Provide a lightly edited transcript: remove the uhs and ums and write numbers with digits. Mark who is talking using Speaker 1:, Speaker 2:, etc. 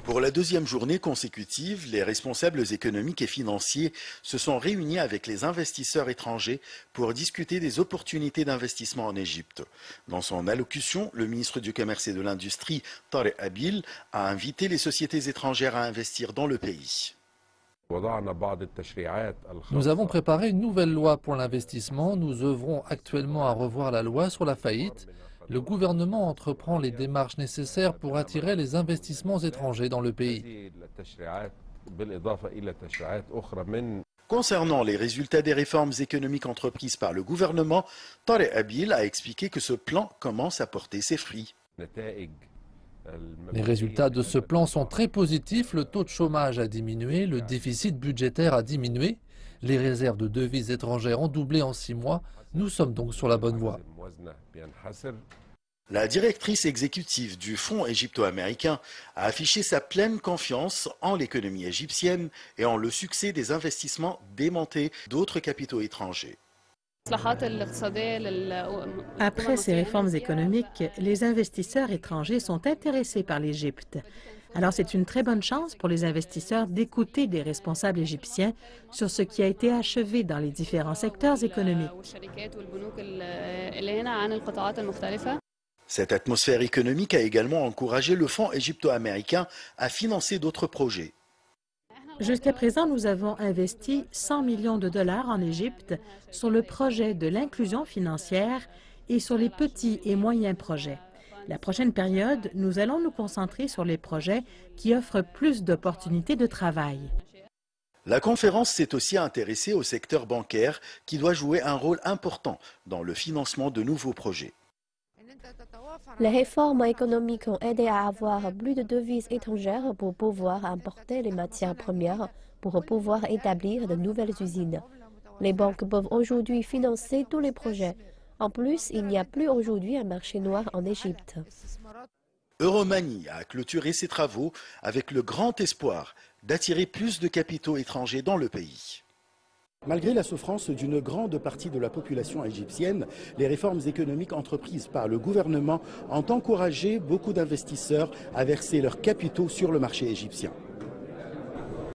Speaker 1: Pour la deuxième journée consécutive, les responsables économiques et financiers se sont réunis avec les investisseurs étrangers pour discuter des opportunités d'investissement en Égypte. Dans son allocution, le ministre du Commerce et de l'Industrie, Tarek Abil, a invité les sociétés étrangères à investir dans le pays.
Speaker 2: Nous avons préparé une nouvelle loi pour l'investissement. Nous œuvrons actuellement à revoir la loi sur la faillite. Le gouvernement entreprend les démarches nécessaires pour attirer les investissements étrangers dans le pays.
Speaker 1: Concernant les résultats des réformes économiques entreprises par le gouvernement, Tarek Abil a expliqué que ce plan commence à porter ses fruits.
Speaker 2: Les résultats de ce plan sont très positifs. Le taux de chômage a diminué, le déficit budgétaire a diminué, les réserves de devises étrangères ont doublé en 6 mois. Nous sommes donc sur la bonne voie.
Speaker 1: La directrice exécutive du Fonds égypto-américain a affiché sa pleine confiance en l'économie égyptienne et en le succès des investissements démentés d'autres capitaux étrangers.
Speaker 3: Après ces réformes économiques, les investisseurs étrangers sont intéressés par l'Égypte. Alors c'est une très bonne chance pour les investisseurs d'écouter des responsables égyptiens sur ce qui a été achevé dans les différents secteurs économiques.
Speaker 1: Cette atmosphère économique a également encouragé le Fonds égypto-américain à financer d'autres projets.
Speaker 3: Jusqu'à présent, nous avons investi 100 millions de dollars en Égypte sur le projet de l'inclusion financière et sur les petits et moyens projets. La prochaine période, nous allons nous concentrer sur les projets qui offrent plus d'opportunités de travail.
Speaker 1: La conférence s'est aussi intéressée au secteur bancaire qui doit jouer un rôle important dans le financement de nouveaux projets.
Speaker 4: Les réformes économiques ont aidé à avoir plus de devises étrangères pour pouvoir importer les matières premières, pour pouvoir établir de nouvelles usines. Les banques peuvent aujourd'hui financer tous les projets. En plus, il n'y a plus aujourd'hui un marché noir en Égypte.
Speaker 1: Euromanie a clôturé ses travaux avec le grand espoir d'attirer plus de capitaux étrangers dans le pays.
Speaker 5: Malgré la souffrance d'une grande partie de la population égyptienne, les réformes économiques entreprises par le gouvernement ont encouragé beaucoup d'investisseurs à verser leurs capitaux sur le marché égyptien.